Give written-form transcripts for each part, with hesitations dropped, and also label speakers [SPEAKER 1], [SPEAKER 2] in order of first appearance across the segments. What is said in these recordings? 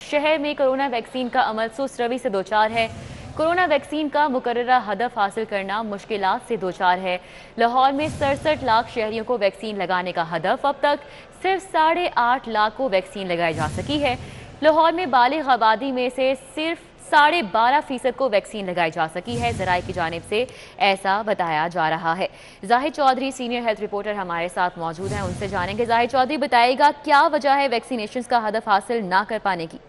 [SPEAKER 1] शहर में corona vaccine का अमल सुस्त रवि से दोचार है। कोरोना वैक्सीन का मुकर्ररा हदफ हासिल करना मुश्किलात से दोचार है। लाहौर में 67 लाख शहरियों को वैक्सीन लगाने का हदफ, अब तक सिर्फ 8.5 लाख को वैक्सीन लगाई जा सकी है। लाहौर में बालिग आबादी में से सिर्फ 12.5% को वैक्सीन लगाई जा सकी है। ज़राए की जानिब से ऐसा बताया जा रहा है। Zahid Chaudhry senior health reporter हमारे साथ मौजूद हैं, उनसे जानेंगे। जाहिद चौधरी, बताइएगा क्या वजह है वैक्सीनेशन का हदफ हासिल ना कर पाने की?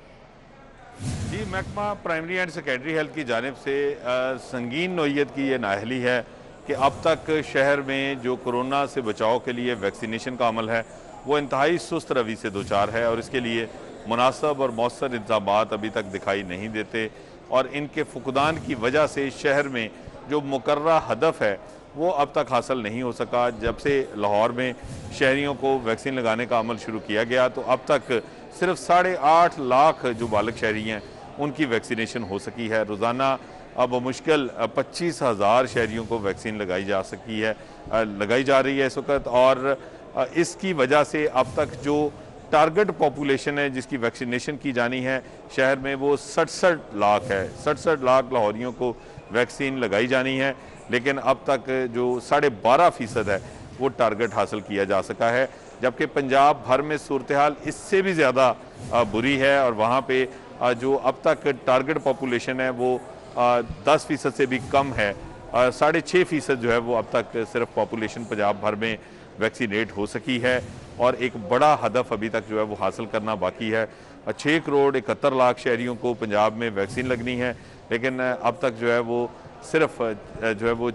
[SPEAKER 2] जी, महकमा प्राइमरी एंड सेकेंडरी हेल्थ की जानिब से संगीन नौइयत की ये नाअहली है कि अब तक शहर में जो कोरोना से बचाव के लिए वैक्सीनेशन का अमल है वो इंतहाई सुस्त रवि से दोचार है और इसके लिए मुनासब और मौसर इंतज़ामात अभी तक दिखाई नहीं देते और इनके फुकदान की वजह से शहर में जो मुकर्ररा हदफ है वो अब तक हासिल नहीं हो सका। जब से लाहौर में शहरियों को वैक्सीन लगाने का अमल शुरू किया गया तो अब तक सिर्फ 8.5 लाख जो बालिग शहरी हैं उनकी वैक्सीनेशन हो सकी है। रोज़ाना अब मुश्किल 25,000 शहरियों को वैक्सीन लगाई जा रही है इस वक्त और इसकी वजह से अब तक जो टारगेट पॉपुलेशन है जिसकी वैक्सीनेशन की जानी है शहर में वो 67 लाख है। 67 लाख लाहौरियों को वैक्सीन लगाई जानी है, लेकिन अब तक जो 12.5% है वो टारगेट हासिल किया जा सका है, जबकि पंजाब भर में सूरत हाल इससे भी ज़्यादा बुरी है और वहाँ पे जो अब तक टारगेट पॉपुलेशन है वो 10% से भी कम है। 6.5% जो है वो अब तक सिर्फ पॉपुलेशन पंजाब भर में वैक्सीनेट हो सकी है और एक बड़ा हदफ अभी तक जो है वो हासिल करना बाकी है। 6 करोड़ 71 लाख शहरियों को पंजाब में वैक्सीन लगनी है, लेकिन अब तक जो है वो सिर्फ जो है वो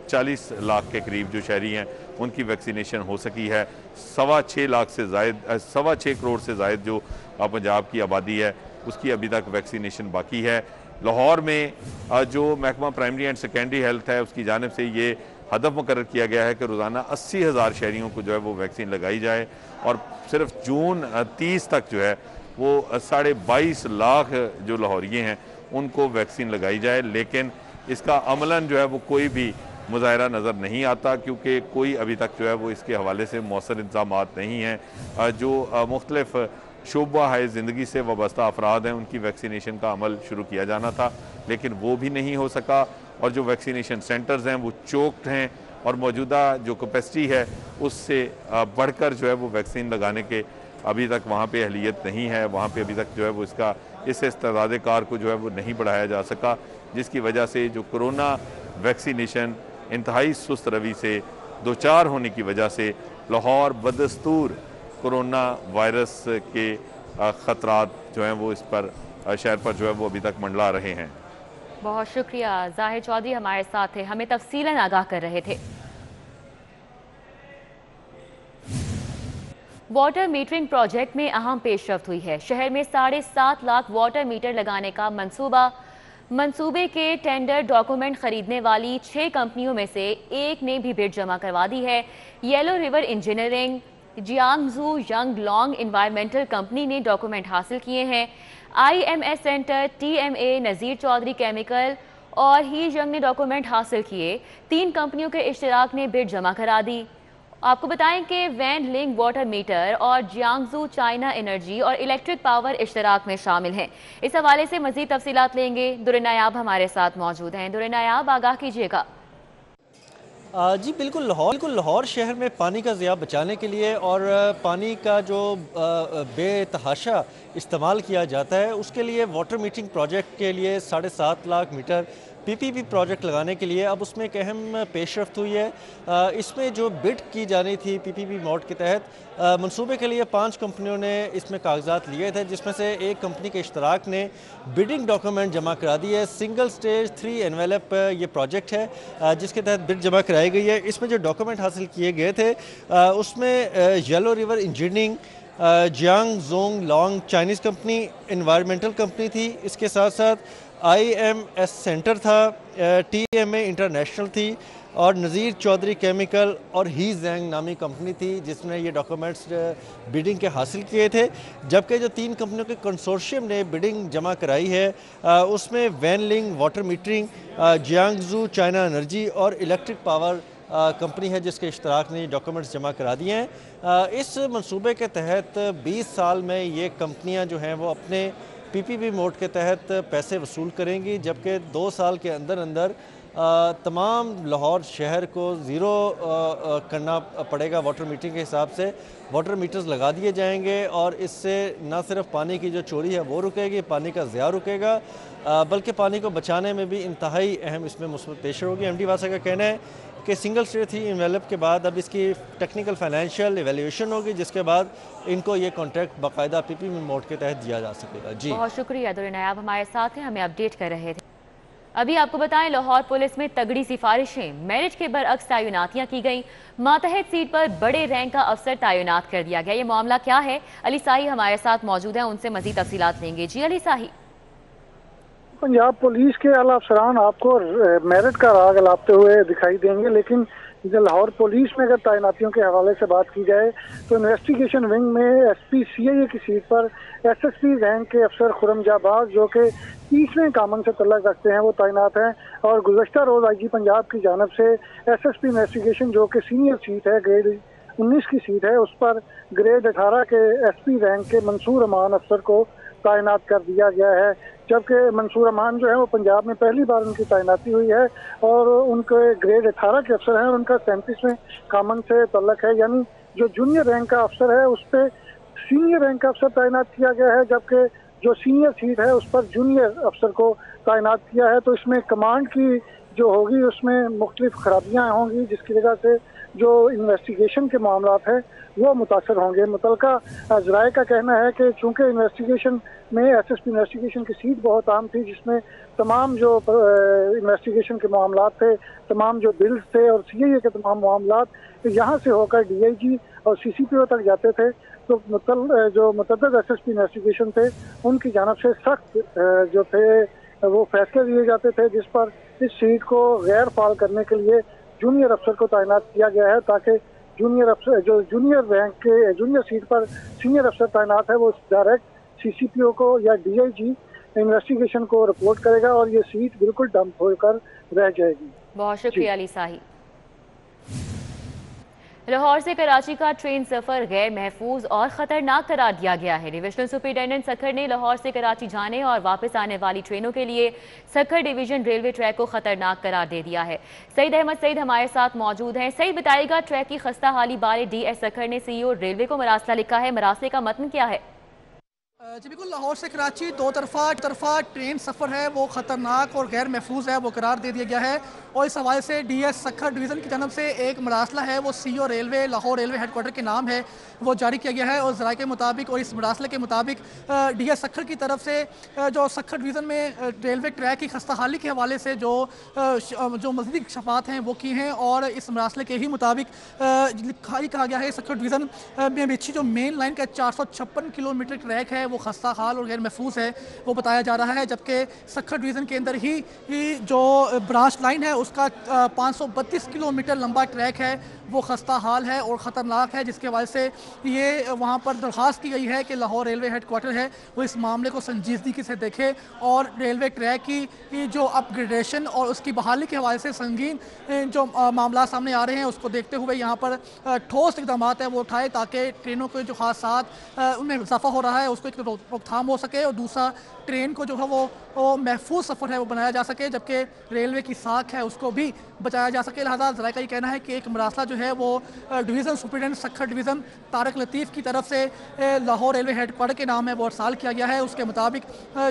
[SPEAKER 2] 40 लाख के करीब जो शहरी हैं उनकी वैक्सीनेशन हो सकी है। 6.25 करोड़ से ज़ायद जो पंजाब की आबादी है उसकी अभी तक वैक्सीनेशन बाकी है। लाहौर में जो महकमा प्राइमरी एंड सेकेंडरी हेल्थ है उसकी जानिब से ये हदफ मुकर्रर किया गया है कि रोज़ाना 80,000 शहरियों को जो है वो वैक्सीन लगाई जाए और सिर्फ जून 30 तक जो है वो 22.5 लाख जो लाहौरिये हैं उनको वैक्सीन लगाई जाए, लेकिन इसका अमलन जो है वो कोई भी मुज़ाहिरा नज़र नहीं आता क्योंकि कोई अभी तक जो है वो इसके हवाले से मौसर इंतज़ामात नहीं हैं। जो मुख्तलिफ शोबा है ज़िंदगी से वाबस्ता अफराद हैं उनकी वैक्सीनेशन का अमल शुरू किया जाना था, लेकिन वो भी नहीं हो सका और जो वैक्सीनेशन सेंटर्स हैं वो चोक्ड हैं और मौजूदा जो कैपेसिटी है उससे बढ़कर जो है वो वैक्सीन लगाने के अभी तक वहाँ पे अहलियत नहीं है। वहाँ पे अभी तक जो है वो इस इस्तेदाद कार को जो है वो नहीं बढ़ाया जा सका, जिसकी वजह से जो कोरोना वैक्सीनेशन इंतहाई सुस्त रवि से दोचार होने की वजह से लाहौर बदस्तूर कोरोना वायरस के ख़तरात जो हैं वो इस पर शहर पर जो है वो अभी तक मंडला रहे हैं।
[SPEAKER 1] बहुत शुक्रिया जाहिद चौधरी, हमारे साथ थे, हमें तफसीलन आगाह कर रहे थे। वाटर मीटरिंग प्रोजेक्ट में अहम पेशरफ्त हुई है। शहर में 7.5 लाख वाटर मीटर लगाने का मंसूबे के टेंडर डॉक्यूमेंट खरीदने वाली 6 कंपनियों में से एक ने भी बिड जमा करवा दी है। येलो रिवर इंजीनियरिंग, जियांगजू यंग लॉन्ग एनवायरमेंटल कंपनी ने डॉक्यूमेंट हासिल किए हैं। IMS centre, TMA, Nazir Chaudhry chemical और ही यंग ने डॉक्यूमेंट हासिल किए। 3 कंपनियों के इश्तराक ने बिड जमा करा दी। आपको बताएं कि वैन लिंक वाटर मीटर और जियांगजू चाइना एनर्जी और इलेक्ट्रिक पावर इश्तराक में शामिल हैं। इस हवाले से मज़ीद तफसीलात लेंगे। दुर नायाब हमारे साथ मौजूद हैं। दुर नायाब, आगाह कीजिएगा।
[SPEAKER 3] जी बिल्कुल, लाहौर शहर में पानी का ज़िया बचाने के लिए और पानी का जो बेतहाशा इस्तेमाल किया जाता है उसके लिए वाटर मीटरिंग प्रोजेक्ट के लिए 7.5 लाख मीटर PPP प्रोजेक्ट लगाने के लिए अब उसमें एक अहम पेशरफ्त हुई है। इसमें जो बिड की जानी थी PPP मोड के तहत मंसूबे के लिए 5 कंपनियों ने इसमें कागजात लिए थे, जिसमें से एक कंपनी के इश्तराक ने बिडिंग डॉक्यूमेंट जमा करा दिए। सिंगल स्टेज 3 एनवेलप ये प्रोजेक्ट है जिसके तहत बिड जमा कराई गई है। इसमें जो डॉक्यूमेंट हासिल किए गए थे उसमें येलो रिवर इंजीनियरिंग, जियांगजोंग लॉन्ग चाइनीज़ कंपनी, एनवायरमेंटल कंपनी थी, इसके साथ साथ IMS सेंटर था, TMA इंटरनेशनल थी और नज़ीर चौधरी केमिकल और ही जैंग नामी कंपनी थी जिसने ये डॉक्यूमेंट्स बिडिंग के हासिल किए थे। जबकि जो 3 कंपनियों के कंसोर्शियम ने बिडिंग जमा कराई है उसमें वैन लिंक वाटर मीटरिंग, जियांगजू चाइना एनर्जी और इलेक्ट्रिक पावर कंपनी है जिसके इश्तराक ने डॉक्यूमेंट्स जमा करा दिए हैं। इस मंसूबे के तहत 20 साल में ये कंपनियां जो हैं वो अपने PPP मोड के तहत पैसे वसूल करेंगी, जबकि 2 साल के अंदर अंदर तमाम लाहौर शहर को ज़ीरो करना पड़ेगा। वाटर मीटरिंग के हिसाब से वाटर मीटर्स लगा दिए जाएंगे और इससे न सिर्फ पानी की जो चोरी है वो रुकेगी, पानी का ज़िया रुकेगा, बल्कि पानी को बचाने में भी इंतहाई अहम इसमें मुस्बत पेश होगी। MD वासा का कहना है कि सिंगल स्टेट थी इन्वेलप के बाद अब इसकी टेक्निकल फाइनेंशियल एवेल्यूएशन होगी, जिसके बाद इनको ये कॉन्ट्रैक्ट बाकायदा PPP मोड के तहत दिया जा सकेगा। जी
[SPEAKER 1] बहुत शुक्रिया दुर्र नायाब हमारे साथ हैं, हमें अपडेट कर रहे थे। अभी आपको बताएं लाहौर पुलिस में तगड़ी सिफारिशें, मेरिट के बरअक्स तैनातियां की गई, मातहत सीट पर बड़े रैंक का अफसर तैनात कर दिया गया। ये मामला क्या है, अली साही हमारे साथ मौजूद है, उनसे मजीद तफसीलात लेंगे। जी अली साही।
[SPEAKER 4] पंजाब पुलिस के आला अफसरान आपको मेरिट का राग लाते हुए दिखाई देंगे, लेकिन लाहौर पुलिस में अगर तैनातियों के हवाले से बात की जाए तो इन्वेस्टिगेशन विंग में SP CIA की सीट पर SSP रैंक के अफसर खुरम जाबाज जो कि 30वें कामन से तल्लक रखते हैं वो तैनात हैं, और गुज़श्ता रोज़ IG पंजाब की जानब से SSP इन्वेस्टिगेशन जो कि सीनियर सीट है, ग्रेड 19 की सीट है, उस पर ग्रेड 18 के SP रैंक के मंसूर अमान अफसर को तैनात कर दिया गया है। जबकि मंसूर अमान जो है वो पंजाब में पहली बार उनकी तैनाती हुई है और उनके ग्रेड 18 के अफसर हैं और उनका 37वें कामन से तल्लक है, यानी जो जूनियर रैंक का अफसर है उस पर सीनियर रैंक का अफसर तैनात किया गया है, जबकि जो सीनियर सीट है उस पर जूनियर अफसर को तैनात किया है। तो इसमें कमांड की जो होगी उसमें मुख्तलिफ खराबियाँ होंगी, जिसकी वजह से जो इन्वेस्टिगेशन के मामलात हैं वो मुतासर होंगे। मुतलका ज़राए का कहना है कि चूँकि इन्वेस्टिगेशन में SSP इन्वेस्टिगेशन की सीट बहुत आम थी, जिसमें तमाम जो इन्वेस्टिगेशन के मामलात थे, तमाम जो बिल्स थे और CIA के तमाम मामलात यहाँ से होकर DIG और CCPO तक जाते थे, तो जो मुतअद्दिद SSP इन्वेस्टिगेशन थे उनकी जानब से सख्त जो थे वो फैसले लिए जाते थे, जिस पर इस सीट को गैर फाल करने के लिए जूनियर अफसर को तैनात किया गया है, ताकि जूनियर अफसर जो जूनियर रैंक के जूनियर सीट पर सीनियर अफसर तैनात है वो डायरेक्ट CCPO को या DIG इन्वेस्टिगेशन को रिपोर्ट करेगा और ये सीट बिल्कुल डंप होकर रह जाएगी।
[SPEAKER 1] बहुत शुक्रिया अली साही। लाहौर से कराची का ट्रेन सफर गैर महफूज और खतरनाक करार दिया गया है। डिविजनल सुपरिटेंडेंट सखर ने लाहौर से कराची जाने और वापस आने वाली ट्रेनों के लिए सखर डिवीजन रेलवे ट्रैक को खतरनाक करार दे दिया है। सईद अहमद सईद हमारे साथ मौजूद हैं। सईद बताइएगा, ट्रैक की खस्ता हाली बारे DS सखर ने CEO रेलवे को मरासला लिखा है, मरासले का मतन क्या है?
[SPEAKER 5] जी बिल्कुल, लाहौर से कराची दो तरफा ट्रेन सफ़र है वो ख़तरनाक और गैर महफूज है, वो करार दे दिया गया है। और इस हवाले से DS सखर डिवीज़न की जानब से एक मरासला है वो CEO railway Lahore railway headquarter के नाम है वो जारी किया गया है। और ज़राए के मुताबिक और इस मरासले के मुताबिक DS सखर की तरफ से जो सखर डिवीज़न में रेलवे ट्रैक की खस्ता हाली के हवाले से जो मज़ीद शफात हैं वो की हैं। और इस मरासले के ही मुताबिक कहा गया है सखर डिवीज़न में बिछी जो मेन लाइन का 456 किलोमीटर ट्रैक है वो खस्ता हाल और गैर महफूज है वो बताया जा रहा है। जबकि सखर डिवीज़न के अंदर ही जो ब्रांच लाइन है उसका 532 किलोमीटर लंबा ट्रैक है वो खस्ता हाल है और ख़तरनाक है, जिसके हवाले से ये वहाँ पर दरख्वास्त की गई है कि लाहौर रेलवे हेडक्वार्टर है वो इस मामले को संजीदगी से देखे और रेलवे ट्रैक की जो अपग्रेडेशन और उसकी बहाली के हवाले से संगीन जो मामला सामने आ रहे हैं उसको देखते हुए यहाँ पर ठोस इक़दाम है वो उठाए, ताकि ट्रेनों के जो हादसात उनमें इजाफा हो रहा है उसको एक रोकथाम हो सके और दूसरा ट्रेन को जो है वो महफूज सफ़र है वो बनाया जा सके, जबकि रेलवे की साख है उसको भी बचाया जा सके। लिहाजा ज़राए का ये कहना है कि एक मरासला जो है वो division superintendent Sukkur division Tariq Latif की तरफ से लाहौर रेलवे हेडक्वार्टर के नाम है वो अरसाल किया गया है। उसके मुताबिक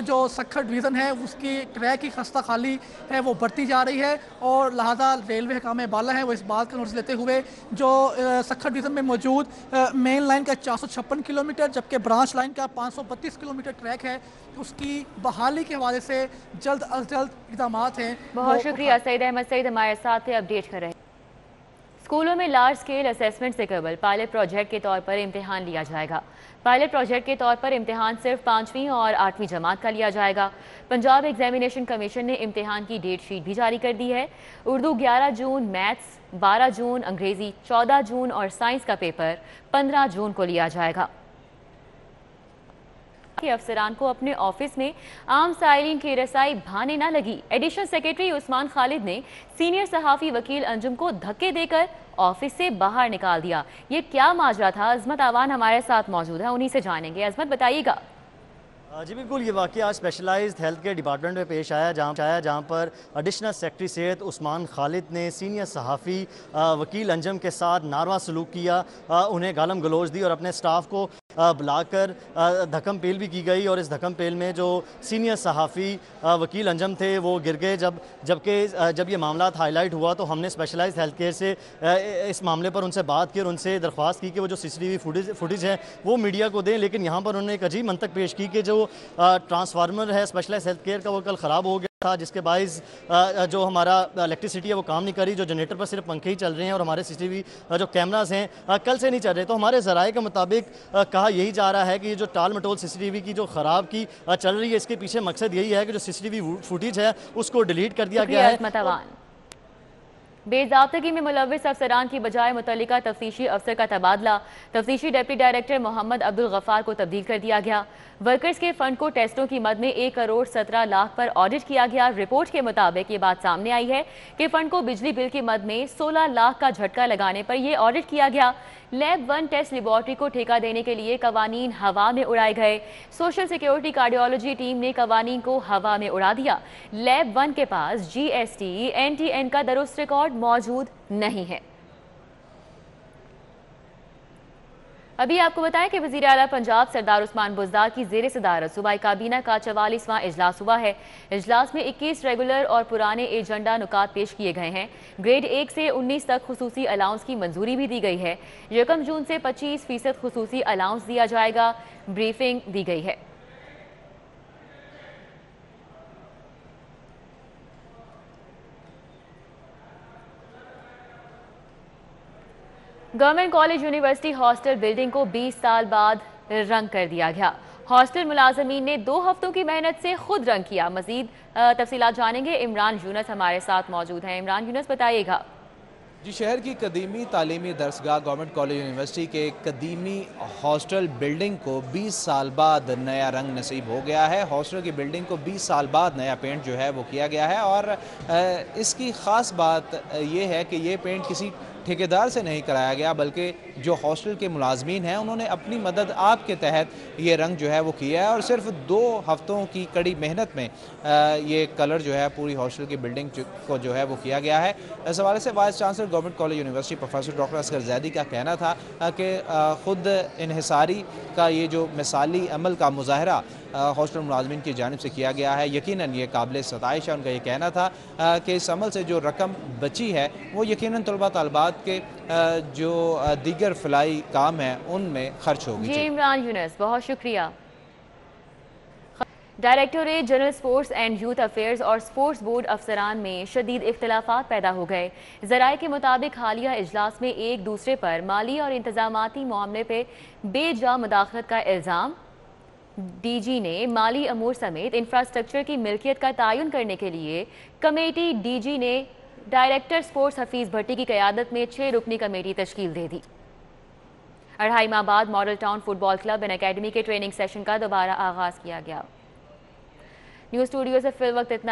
[SPEAKER 5] जो सखर डिवीज़न है उसकी ट्रैक की खस्ता खाली है वो बढ़ती जा रही है और लिहाजा रेलवे काम बाला है वो इस बात का नोटिस लेते हुए जो सखर डिवीज़न में मौजूद मेन लाइन का 456 किलोमीटर जबकि ब्रांच लाइन का 532 किलोमीटर ट्रैक है उसकी बहाली के हवाले से जल्द अज जल्द इक़दाम हैं।
[SPEAKER 1] बहुत शुक्रिया सईद अहमद सईद हमारे साथ अपडेट कर रहे हैं। स्कूलों में लार्ज स्केल असेसमेंट से कबल पायलट प्रोजेक्ट के तौर पर इम्तिहान लिया जाएगा। पायलट प्रोजेक्ट के तौर पर इम्तिहान सिर्फ 5वीं और 8वीं जमात का लिया जाएगा। पंजाब एग्जामिनेशन कमीशन ने इम्तिहान की डेट शीट भी जारी कर दी है। उर्दू 11 जून, मैथ्स 12 जून, अंग्रेज़ी 14 जून और साइंस का पेपर 15 जून को लिया जाएगा। کہ افسران کو اپنے آفس میں عام سائلین کی رسائی بھانے نہ لگی۔ ایڈیشنل سیکریٹری عثمان خالد نے سینئر صحافی وکیل انجم کو دھکے دے کر آفس سے باہر نکال دیا۔ یہ کیا ماجرا تھا؟ عظمت آوان ہمارے ساتھ موجود ہے، انہی سے جانیں گے۔ عظمت بتائیے گا۔
[SPEAKER 6] جی بالکل، یہ واقعہ آج اسپیشلائزڈ ہیلتھ کیئر ڈپارٹمنٹ میں پیش آیا جہاں پر ایڈیشنل سیکریٹری صحت عثمان خالد نے سینئر صحافی وکیل انجم کے ساتھ ناروا سلوک کیا، انہیں گالم گلوچ دی اور اپنے سٹاف کو بلا کر دھکم پیل بھی کی گئی، اور اس دھکم پیل میں جو سینئر صحافی وکیل انجم تھے وہ گر گئے۔ جب یہ معاملات ہائی لائٹ ہوا تو ہم نے اسپیشلائزڈ ہیلتھ کیئر سے اس معاملے پر ان سے بات کی اور ان سے درخواست کی کہ وہ جو CCTV فوٹیج ہے وہ میڈیا کو دیں، لیکن یہاں پر انہوں نے ایک عجیب منطق پیش کی کہ جو ٹرانسفارمر ہے اسپیشلائزڈ ہیلتھ کیئر کا وہ کل خراب ہو گیا تھا، جس کے باعث جو ہمارا الیکٹریسٹی ہے وہ کام نہیں کری، جو جنریٹر پر صرف پنکھے ہی چل رہے ہیں اور ہمارے CCTV جو کیمراز ہیں کل سے نہیں چل رہے۔ تو ہمارے ذرائع کے مطابق کہا یہی جا رہا ہے کہ یہ جو ٹال مٹول CCTV کی جو خراب کی چل رہی ہے، اس کے پیچھے مقصد یہی ہے کہ جو CCTV فوٹیج ہے اس کو ڈیلیٹ کر دیا گیا ہے۔
[SPEAKER 1] بے ضابطگی میں ملوث افسران کی بجائے متعلقہ تفتیشی افسر کا تبادلہ، تفتیشی ڈپٹی ڈائریکٹر محمد عبدالغفار کو تبدیل کر دیا گیا۔ ورکرز کے فنڈ کو ٹیسٹوں کی مد میں 1,17,00,000 پر آڈٹ کیا گیا۔ رپورٹ کے مطابق یہ بات سامنے آئی ہے کہ فنڈ کو بجلی بل کی مد میں 16 لاکھ کا جھٹکا لگانے پر یہ آڈٹ کیا گیا۔ لیب 1 ٹیسٹ لیبارٹری کو ٹھیکہ دینے کے لیے قوانین ہوا میں اڑائے گئے۔ سوشل سیکیورٹی کارڈیولوجی ٹیم نے قوانین کو ہوا میں اڑا دیا۔ لیب 1 کے پاس GST NTN کا درست ریکارڈ موجود نہیں ہے۔ ابھی آپ کو بتائیں کہ وزیر اعلیٰ پنجاب سردار عثمان بزدار کی زیر صدارت صوبائی کابینہ کا 44واں اجلاس ہوا ہے۔ اجلاس میں 21 ریگولر اور پرانے ایجنڈا نکات پیش کیے گئے ہیں۔ گریڈ 1 سے 19 تک خصوصی الاؤنس کی منظوری بھی دی گئی ہے۔ 1 جون سے 25% خصوصی الاؤنس دیا جائے گا۔ بریفنگ دی گئی ہے۔ Government college university hostel building کو 20 سال بعد رنگ کر دیا گیا۔ ہاسٹل ملازمین نے 2 ہفتوں کی محنت سے خود رنگ کیا۔ مزید تفصیلات جانیں گے، عمران یونس ہمارے ساتھ موجود ہیں۔ عمران یونس بتائیے گا۔
[SPEAKER 7] جی، شہر کی قدیمی تعلیمی درسگاہ گورنمنٹ کالج یونیورسٹی کے قدیمی ہاسٹل بلڈنگ کو 20 سال بعد نیا رنگ نصیب ہو گیا ہے۔ ہاسٹل کی بلڈنگ کو 20 سال بعد نیا پینٹ جو ہے وہ کیا گیا ہے، اور اس کی خاص بات یہ ہے کہ یہ پینٹ کسی ٹھیکیدار سے نہیں کرایا گیا، بلکہ جو ہاسٹل کے ملازمین ہیں انہوں نے اپنی مدد آپ کے تحت یہ رنگ جو ہے وہ کیا ہے، اور صرف 2 ہفتوں کی کڑی محنت میں یہ کلر جو ہے پوری ہاسٹل کی بلڈنگ کو جو ہے وہ کیا گیا ہے۔ اس حوالے سے vice chancellor government college university professor doctor Asghar Zaidi کا کہنا تھا کہ خود انحصاری کا یہ جو مثالی عمل کا مظاہرہ ہاسٹل ملازمین کی جانب سے کیا گیا ہے، یقیناً یہ قابل ستائش ہے۔ ان کا یہ کہنا تھا کہ اس عمل سے جو رقم بچی ہے وہ یقیناً طلباء طالبات کے جو دیگر فلاحی کام ہیں ان میں خرچ ہوگی۔
[SPEAKER 1] جی عمران یونس، بہت شکریہ۔ Directorate general sports and youth affairs اور سپورٹس بورڈ افسران میں شدید اختلافات پیدا ہو گئے۔ ذرائع کے مطابق حالیہ اجلاس میں ایک دوسرے پر مالی اور انتظاماتی معاملے پہ بے جا مداخلت کا الزام۔ DG نے مالی امور سمیت انفراسٹرکچر کی ملکیت کا تعین کرنے کے لیے کمیٹی DG نے ڈائریکٹر سپورٹس حفیظ بھٹی کی قیادت میں 6 رکنی کمیٹی تشکیل دے دی۔ 2.5 ماہ بعد model town football club and academy کے ٹریننگ سیشن کا دوبارہ آغاز کیا گیا۔ نیوز اسٹوڈیو سے فی الوقت اتنا ہی۔